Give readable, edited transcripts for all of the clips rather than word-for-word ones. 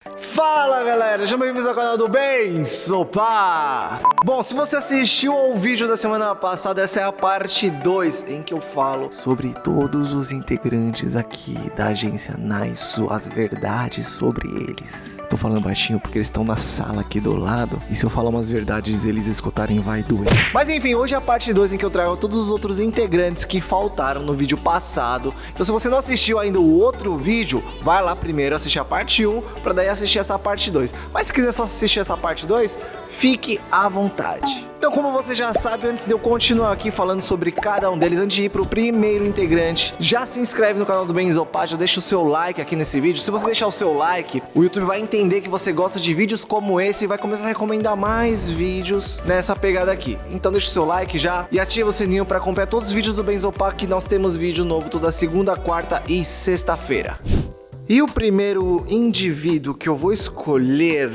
Fala galera, sejam bem-vindos ao canal do Bençopá! Bom, se você assistiu ao vídeo da semana passada, essa é a parte 2 em que eu falo sobre todos os integrantes aqui da agência Nice, as verdades sobre eles. Tô falando baixinho porque eles estão na sala aqui do lado e se eu falar umas verdades eles escutarem vai doer. Mas enfim, hoje é a parte 2 em que eu trago todos os outros integrantes que faltaram no vídeo passado. Então se você não assistiu ainda o outro vídeo, vai lá primeiro assistir a parte 1 pra daí assistir essa parte 2. Mas se quiser só assistir essa parte 2, fique à vontade. Então, como você já sabe, antes de eu continuar aqui falando sobre cada um deles, antes de ir pro primeiro integrante, já se inscreve no canal do Bençopá, já deixa o seu like aqui nesse vídeo. Se você deixar o seu like, o YouTube vai entender que você gosta de vídeos como esse e vai começar a recomendar mais vídeos nessa pegada aqui. Então deixa o seu like já e ativa o sininho para acompanhar todos os vídeos do Bençopá, que nós temos vídeo novo toda segunda, quarta e sexta-feira. E o primeiro indivíduo que eu vou escolher,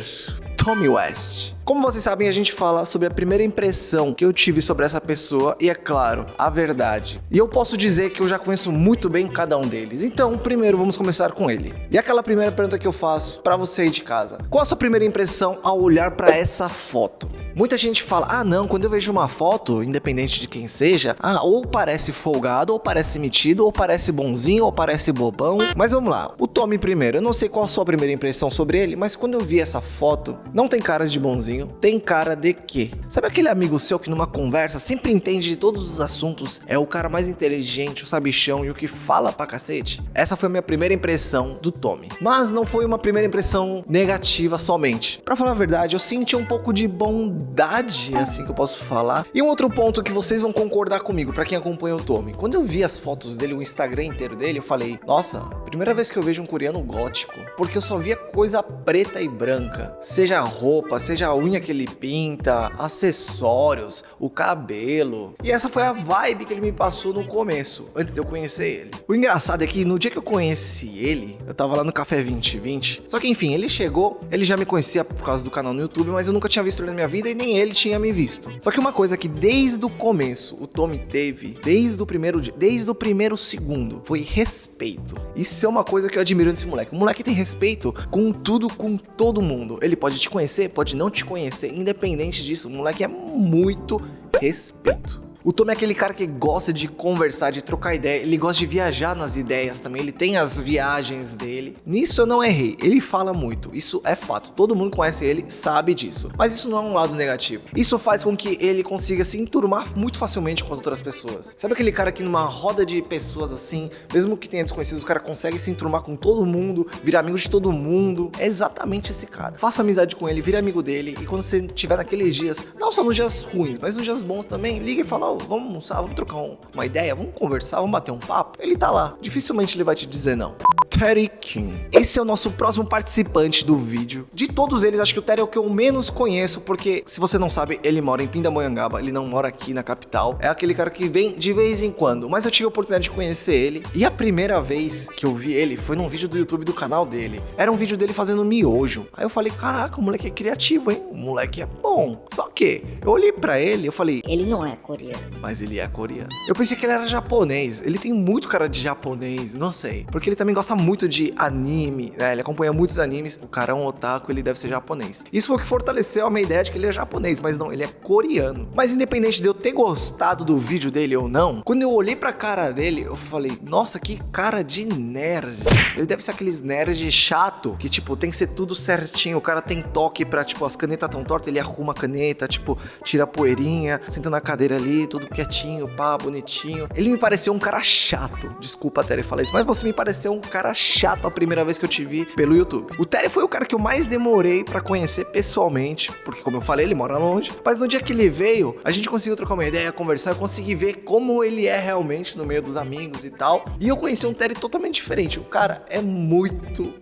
Tommy West. Como vocês sabem, a gente fala sobre a primeira impressão que eu tive sobre essa pessoa e, é claro, a verdade. E eu posso dizer que eu já conheço muito bem cada um deles. Então, primeiro vamos começar com ele. E aquela primeira pergunta que eu faço pra você aí de casa: qual a sua primeira impressão ao olhar pra essa foto? Muita gente fala, ah não, quando eu vejo uma foto, independente de quem seja, ou parece folgado, ou parece metido, ou parece bonzinho, ou parece bobão. Mas vamos lá, o Tommy primeiro, eu não sei qual a sua primeira impressão sobre ele, mas quando eu vi essa foto, não tem cara de bonzinho, tem cara de quê? Sabe aquele amigo seu que numa conversa sempre entende de todos os assuntos, é o cara mais inteligente, o sabichão e o que fala pra cacete? Essa foi a minha primeira impressão do Tommy. Mas não foi uma primeira impressão negativa somente. Pra falar a verdade, eu senti um pouco de bondade, assim que eu posso falar. E um outro ponto que vocês vão concordar comigo, pra quem acompanha o Tommy, quando eu vi as fotos dele, o Instagram inteiro dele, eu falei, nossa, primeira vez que eu vejo um coreano gótico, porque eu só via coisa preta e branca, seja roupa, seja a unha que ele pinta, acessórios, o cabelo. E essa foi a vibe que ele me passou no começo, antes de eu conhecer ele. O engraçado é que no dia que eu conheci ele, eu tava lá no Café 2020, só que enfim, ele chegou, ele já me conhecia por causa do canal no YouTube, mas eu nunca tinha visto ele na minha vida e nem ele tinha me visto. Só que uma coisa que desde o começo o Tommy teve, desde o primeiro dia, desde o primeiro segundo, foi respeito. Isso é uma coisa que eu admiro nesse moleque. O moleque tem respeito com tudo, com todo mundo. Ele pode te conhecer, pode não te conhecer, independente disso, o moleque é muito respeito. O Tommy é aquele cara que gosta de conversar, de trocar ideia, ele gosta de viajar nas ideias também, ele tem as viagens dele. Nisso eu não errei, ele fala muito, isso é fato, todo mundo conhece ele, sabe disso. Mas isso não é um lado negativo, isso faz com que ele consiga se enturmar muito facilmente com as outras pessoas. Sabe aquele cara que numa roda de pessoas assim, mesmo que tenha desconhecidos, o cara consegue se enturmar com todo mundo, virar amigo de todo mundo? É exatamente esse cara. Faça amizade com ele, vire amigo dele e quando você estiver naqueles dias, não só nos dias ruins, mas nos dias bons também, liga e fala, vamos almoçar, vamos trocar uma ideia, vamos conversar, vamos bater um papo. Ele tá lá, dificilmente ele vai te dizer não. Terry King. Esse é o nosso próximo participante do vídeo. De todos eles, acho que o Terry é o que eu menos conheço, porque, se você não sabe, ele mora em Pindamonhangaba, ele não mora aqui na capital. É aquele cara que vem de vez em quando, mas eu tive a oportunidade de conhecer ele. E a primeira vez que eu vi ele foi num vídeo do YouTube do canal dele. Era um vídeo dele fazendo miojo. Aí eu falei, caraca, o moleque é criativo, hein? O moleque é bom. Só que, eu olhei pra ele e eu falei, ele não é coreano. Mas ele é coreano. Eu pensei que ele era japonês. Ele tem muito cara de japonês, não sei. Porque ele também gosta muito de anime, né? Ele acompanha muitos animes. O cara é um otaku, ele deve ser japonês. Isso foi o que fortaleceu a minha ideia de que ele é japonês, mas não, ele é coreano. Mas independente de eu ter gostado do vídeo dele ou não, quando eu olhei pra cara dele, eu falei, nossa, que cara de nerd. Ele deve ser aqueles nerd chato, que tipo, tem que ser tudo certinho. O cara tem toque pra, tipo, as canetas tão tortas, ele arruma a caneta, tipo, tira a poeirinha, senta na cadeira ali, tudo quietinho, pá, bonitinho. Ele me pareceu um cara chato. Desculpa, Terry, falar isso, mas você me pareceu um cara chato a primeira vez que eu te vi pelo YouTube. O Terry foi o cara que eu mais demorei pra conhecer pessoalmente, porque como eu falei, ele mora longe, mas no dia que ele veio, a gente conseguiu trocar uma ideia, conversar, eu consegui ver como ele é realmente no meio dos amigos e tal, e eu conheci um Terry totalmente diferente. O cara é muito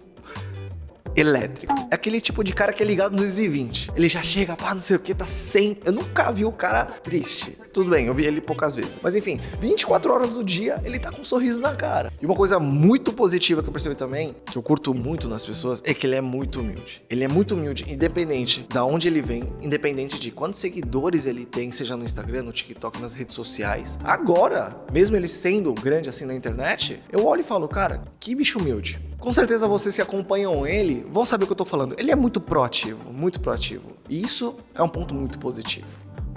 elétrico. É aquele tipo de cara que é ligado no 220. Ele já chega, pá, não sei o que, tá sempre... Eu nunca vi o cara triste. Tudo bem, eu vi ele poucas vezes. Mas enfim, 24 horas do dia, ele tá com um sorriso na cara. E uma coisa muito positiva que eu percebi também, que eu curto muito nas pessoas, é que ele é muito humilde. Ele é muito humilde, independente da onde ele vem, independente de quantos seguidores ele tem, seja no Instagram, no TikTok, nas redes sociais. Agora, mesmo ele sendo grande assim na internet, eu olho e falo, cara, que bicho humilde. Com certeza vocês que acompanham ele ele, vão saber o que eu tô falando, ele é muito proativo, muito proativo. E isso é um ponto muito positivo.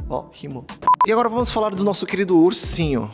Ó, rimou. E agora vamos falar do nosso querido ursinho,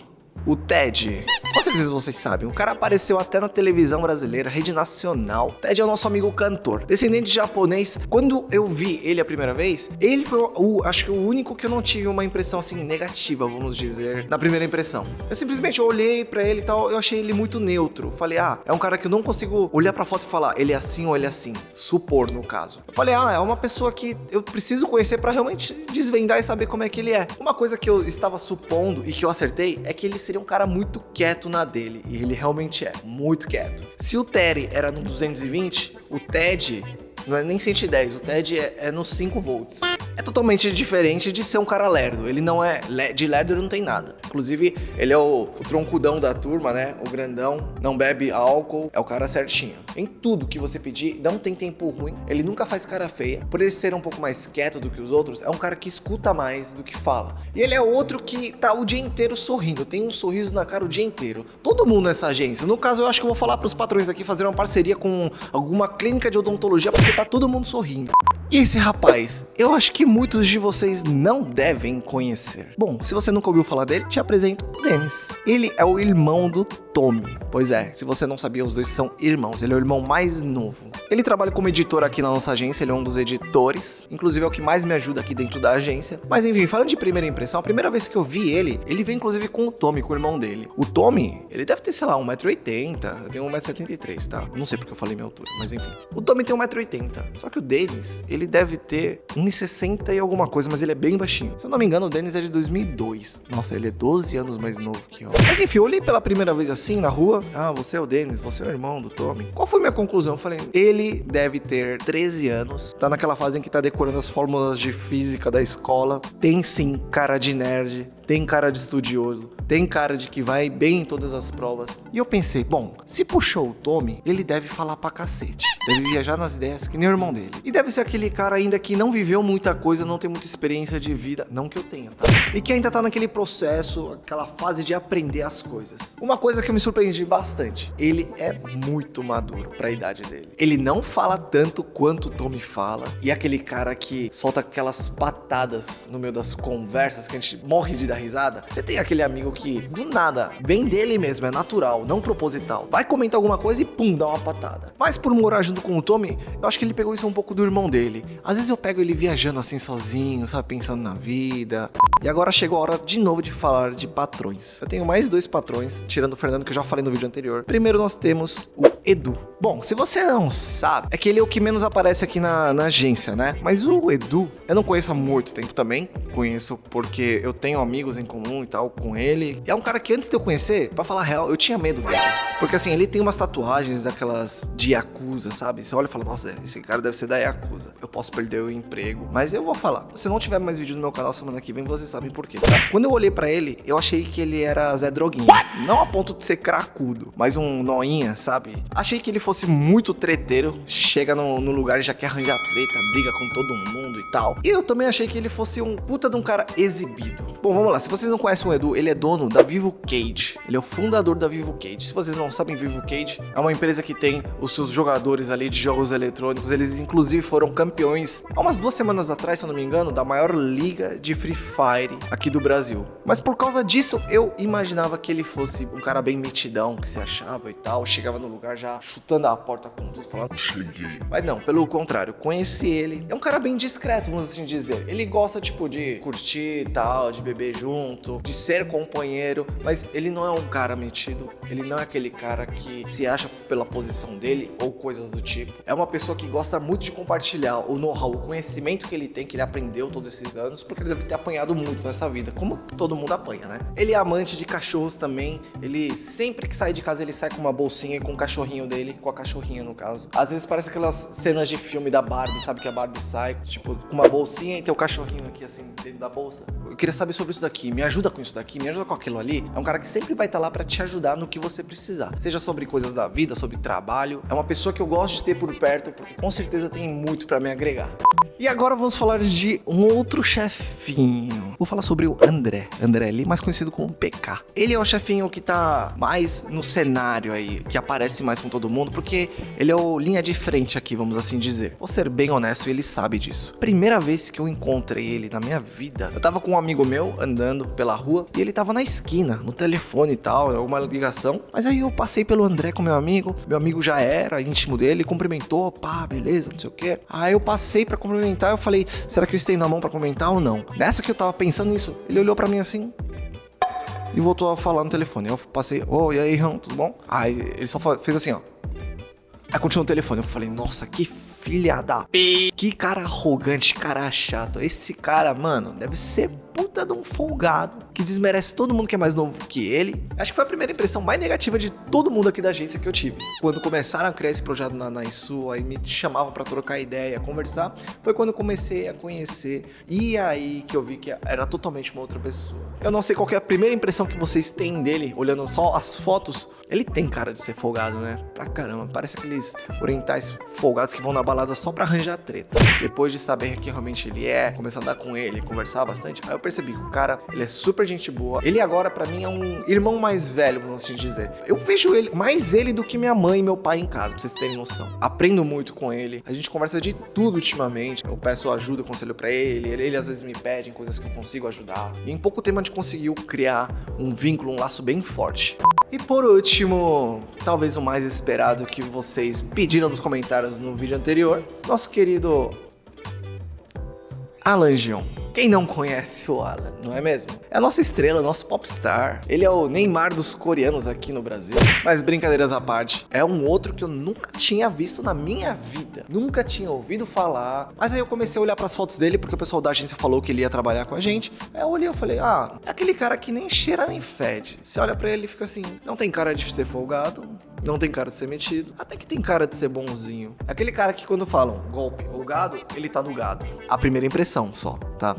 o Ted. Com certeza vocês sabem, o cara apareceu até na televisão brasileira, rede nacional. Ted é o nosso amigo cantor, descendente de japonês. Quando eu vi ele a primeira vez, ele foi acho que o único que eu não tive uma impressão assim negativa, vamos dizer, na primeira impressão. Eu simplesmente olhei pra ele e tal, eu achei ele muito neutro. Falei, é um cara que eu não consigo olhar pra foto e falar, ele é assim ou ele é assim. Supor, no caso. Eu falei, é uma pessoa que eu preciso conhecer pra realmente desvendar e saber como é que ele é. Uma coisa que eu estava supondo e que eu acertei é que ele seria um cara muito quieto na dele, e ele realmente é muito quieto. Se o Terry era no 220, o Ted não é nem 110, o Ted é no 5 volts. É totalmente diferente de ser um cara lerdo. Ele não é... De lerdo ele não tem nada. Inclusive, ele é o troncudão da turma, né? O grandão. Não bebe álcool. É o cara certinho. Em tudo que você pedir, não tem tempo ruim. Ele nunca faz cara feia. Por ele ser um pouco mais quieto do que os outros, é um cara que escuta mais do que fala. E ele é outro que tá o dia inteiro sorrindo. Tem um sorriso na cara o dia inteiro. Todo mundo nessa agência. No caso, eu acho que eu vou falar pros patrões aqui fazer uma parceria com alguma clínica de odontologia, porque tá todo mundo sorrindo. E esse rapaz, eu acho que muitos de vocês não devem conhecer. Bom, se você nunca ouviu falar dele, te apresento o Dennis. Ele é o irmão do Tommy. Pois é, se você não sabia, os dois são irmãos. Ele é o irmão mais novo. Ele trabalha como editor aqui na nossa agência, ele é um dos editores. Inclusive é o que mais me ajuda aqui dentro da agência. Mas enfim, falando de primeira impressão, a primeira vez que eu vi ele veio inclusive com o Tommy, com o irmão dele. O Tommy, ele deve ter, sei lá, 1,80m. Eu tenho 1,73m, tá? Não sei porque eu falei minha altura, mas enfim. O Tommy tem 1,80m. Só que o Dennis, ele deve ter 1,60 e alguma coisa, mas ele é bem baixinho. Se eu não me engano, o Dennis é de 2002. Nossa, ele é 12 anos mais novo que eu. Mas enfim, eu olhei pela primeira vez assim, na rua. Você é o Dennis, você é o irmão do Tommy. Qual foi minha conclusão? Eu falei, ele deve ter 13 anos. Tá naquela fase em que tá decorando as fórmulas de física da escola. Tem sim cara de nerd. Tem cara de estudioso, tem cara de que vai bem em todas as provas. E eu pensei, bom, se puxou o Tommy, ele deve falar pra cacete. Deve viajar nas ideias que nem o irmão dele. E deve ser aquele cara ainda que não viveu muita coisa, não tem muita experiência de vida. Não que eu tenha, tá? E que ainda tá naquele processo, aquela fase de aprender as coisas. Uma coisa que eu me surpreendi bastante, ele é muito maduro pra idade dele. Ele não fala tanto quanto o Tommy fala. E é aquele cara que solta aquelas patadas no meio das conversas que a gente morre de dar risada. Você tem aquele amigo que, do nada, vem dele mesmo, é natural, não proposital. Vai comentar alguma coisa e pum, dá uma patada. Mas por morar junto com o Tommy, eu acho que ele pegou isso um pouco do irmão dele. Às vezes eu pego ele viajando assim sozinho, sabe, pensando na vida. E agora chegou a hora de novo de falar de patrões. Eu tenho mais 2 patrões, tirando o Fernando, que eu já falei no vídeo anterior. Primeiro nós temos o Edu. Bom, se você não sabe, é que ele é o que menos aparece aqui na agência, né? Mas o Edu, eu não conheço há muito tempo também. Conheço porque eu tenho amigos em comum e tal com ele. E é um cara que antes de eu conhecer, pra falar a real, eu tinha medo dele. Porque assim, ele tem umas tatuagens daquelas de Yakuza, sabe? Você olha e fala, nossa, esse cara deve ser da Yakuza. Eu posso perder o emprego. Mas eu vou falar, se não tiver mais vídeo no meu canal semana que vem, vocês sabem por quê, tá? Quando eu olhei pra ele, eu achei que ele era Zé Droguinha. Não a ponto de ser cracudo, mas um noinha, sabe? Achei que ele fosse muito treteiro, chega no lugar e já quer arranjar treta, briga com todo mundo e tal. E eu também achei que ele fosse um puta de um cara exibido. Bom, vamos lá, se vocês não conhecem o Edu, ele é dono da Vivo Cage. Ele é o fundador da Vivo Cage. Se vocês não sabem, Vivo Cage é uma empresa que tem os seus jogadores ali de jogos eletrônicos. Eles inclusive foram campeões há umas 2 semanas atrás, se eu não me engano, da maior liga de Free Fire aqui do Brasil. Mas por causa disso, eu imaginava que ele fosse um cara bem metidão, que se achava e tal. Chegava no lugar já chutando a porta com tudo, falando, cheguei. Mas não, pelo contrário, conheci ele. É um cara bem discreto, vamos assim dizer. Ele gosta, tipo, de curtir e tal, de beber junto, de ser companheiro, mas ele não é um cara metido, ele não é aquele cara que se acha pela posição dele ou coisas do tipo. É uma pessoa que gosta muito de compartilhar o know-how, o conhecimento que ele tem, que ele aprendeu todos esses anos, porque ele deve ter apanhado muito nessa vida, como todo mundo apanha, né? Ele é amante de cachorros também, ele sempre que sai de casa, ele sai com uma bolsinha e com o cachorrinho dele, com a cachorrinha no caso. Às vezes parece aquelas cenas de filme da Barbie, sabe, que a Barbie sai, tipo, com uma bolsinha e tem o cachorrinho aqui assim, dentro da bolsa. Eu queria saber sobre isso daqui, me ajuda com isso daqui, me ajuda com aquilo ali. É um cara que sempre vai estar lá pra te ajudar no que você precisar, seja sobre coisas da vida, sobre trabalho. É uma pessoa que eu gosto gosto de ter por perto, porque com certeza tem muito pra me agregar. E agora vamos falar de um outro chefinho. Vou falar sobre o André. André ali, mais conhecido como PK. Ele é o chefinho que tá mais no cenário aí, que aparece mais com todo mundo, porque ele é o linha de frente aqui, vamos assim dizer. Vou ser bem honesto, ele sabe disso. Primeira vez que eu encontrei ele na minha vida, eu tava com um amigo meu andando pela rua e ele tava na esquina, no telefone e tal, alguma ligação. Mas aí eu passei pelo André com meu amigo já era íntimo dele, cumprimentou, pá, beleza, não sei o que. Aí eu passei pra cumprimentar, eu falei, será que eu estendo a mão pra cumprimentar ou não? Nessa que eu tava pensando nisso, ele olhou pra mim assim e voltou a falar no telefone. Eu passei, e aí, irmão, tudo bom? Aí ele só fez assim, ó. Aí continuou no telefone, eu falei, nossa, que filha da p... Que cara arrogante, cara chato. Esse cara, mano, deve ser puta de um folgado que desmerece todo mundo que é mais novo que ele. Acho que foi a primeira impressão mais negativa de todo mundo aqui da agência que eu tive. Quando começaram a criar esse projeto na ISU, aí me chamavam pra trocar ideia, conversar, foi quando eu comecei a conhecer. E aí que eu vi que era totalmente uma outra pessoa. Eu não sei qual que é a primeira impressão que vocês têm dele, olhando só as fotos. Ele tem cara de ser folgado, né? Pra caramba, parece aqueles orientais folgados que vão na balada só pra arranjar treta. Depois de saber que realmente ele é, começar a andar com ele, conversar bastante, aí eu percebi que o cara, ele é super gente boa. Ele agora, pra mim, é um irmão mais velho, vamos assim dizer. Eu vejo ele, mais ele do que minha mãe e meu pai em casa, pra vocês terem noção. Aprendo muito com ele. A gente conversa de tudo ultimamente. Eu peço ajuda, conselho pra ele às vezes me pede coisas que eu consigo ajudar. E em pouco tempo a gente conseguiu criar um vínculo, um laço bem forte. E por último, talvez o mais esperado que vocês pediram nos comentários no vídeo anterior, nosso querido Alan Gion. Quem não conhece o Alan, não é mesmo? É a nossa estrela, nosso popstar. Ele é o Neymar dos coreanos aqui no Brasil. Mas brincadeiras à parte, é um outro que eu nunca tinha visto na minha vida. Nunca tinha ouvido falar. Mas aí eu comecei a olhar pras fotos dele, porque o pessoal da agência falou que ele ia trabalhar com a gente. Aí eu olhei e falei, é aquele cara que nem cheira nem fede. Você olha pra ele e fica assim, não tem cara de ser folgado, não tem cara de ser metido, até que tem cara de ser bonzinho. É aquele cara que quando falam golpe ou gado, ele tá no gado. A primeira impressão só, tá?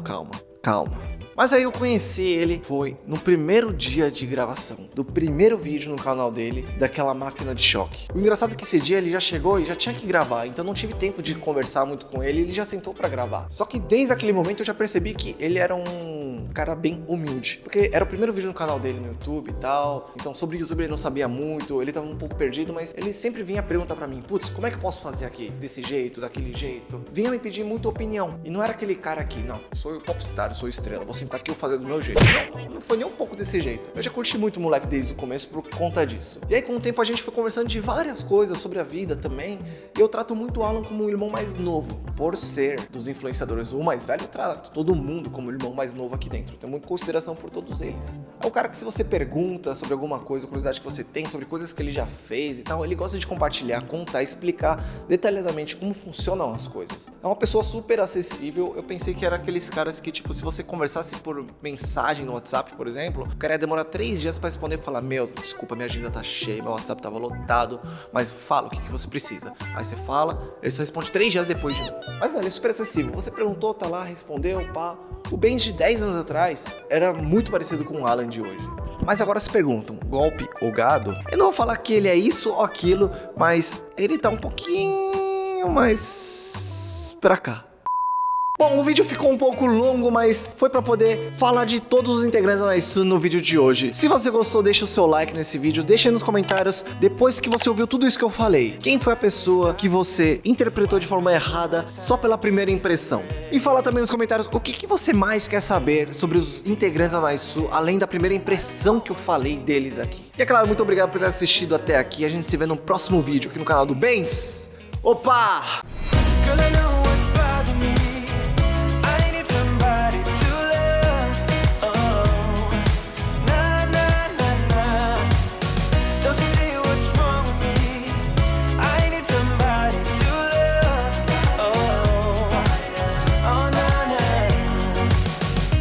Calma. Mas aí eu conheci ele, foi no primeiro dia de gravação do primeiro vídeo no canal dele, daquela máquina de choque. O engraçado é que esse dia ele já chegou e já tinha que gravar, então não tive tempo de conversar muito com ele, ele já sentou pra gravar. Só que desde aquele momento eu já percebi que ele era um cara bem humilde, porque era o primeiro vídeo no canal dele no YouTube e tal, então sobre o YouTube ele não sabia muito, ele tava um pouco perdido, mas ele sempre vinha perguntar pra mim, putz, como é que eu posso fazer aqui? Desse jeito, daquele jeito? Vinha me pedir muita opinião, e não era aquele cara aqui, não, sou popstar, sou estrela, vou sentar aqui e fazer do meu jeito. Não foi nem um pouco desse jeito. Eu já curti muito o moleque desde o começo por conta disso. E aí com o tempo a gente foi conversando de várias coisas sobre a vida também, e eu trato muito o Alan como um irmão mais novo, por ser dos influenciadores o mais velho, eu trato todo mundo como o irmão mais novo aqui dentro, eu tenho muita consideração por todos eles. É o cara que se você pergunta sobre alguma coisa, curiosidade que você tem, sobre coisas que ele já fez e tal, ele gosta de compartilhar, contar, explicar detalhadamente como funcionam as coisas. É uma pessoa super acessível, eu pensei que era aqueles caras que tipo, se você conversasse por mensagem no WhatsApp, por exemplo, o cara ia demorar 3 dias pra responder e falar, meu, desculpa, minha agenda tá cheia, meu WhatsApp tava lotado, mas fala o que você precisa. Aí você fala, ele só responde 3 dias depois de novo. Mas não, ele é super acessível, você perguntou, tá lá, respondeu, pá. O Benz de 10 anos atrás era muito parecido com o Alan de hoje. Mas agora se perguntam, golpe ou gado? Eu não vou falar que ele é isso ou aquilo, mas ele tá um pouquinho mais pra cá. Bom, o vídeo ficou um pouco longo, mas foi pra poder falar de todos os integrantes da ISU no vídeo de hoje. Se você gostou, deixa o seu like nesse vídeo, deixa aí nos comentários, depois que você ouviu tudo isso que eu falei, quem foi a pessoa que você interpretou de forma errada só pela primeira impressão? E fala também nos comentários o que você mais quer saber sobre os integrantes da ISU, além da primeira impressão que eu falei deles aqui. E é claro, muito obrigado por ter assistido até aqui, a gente se vê no próximo vídeo aqui no canal do Benz. Opa!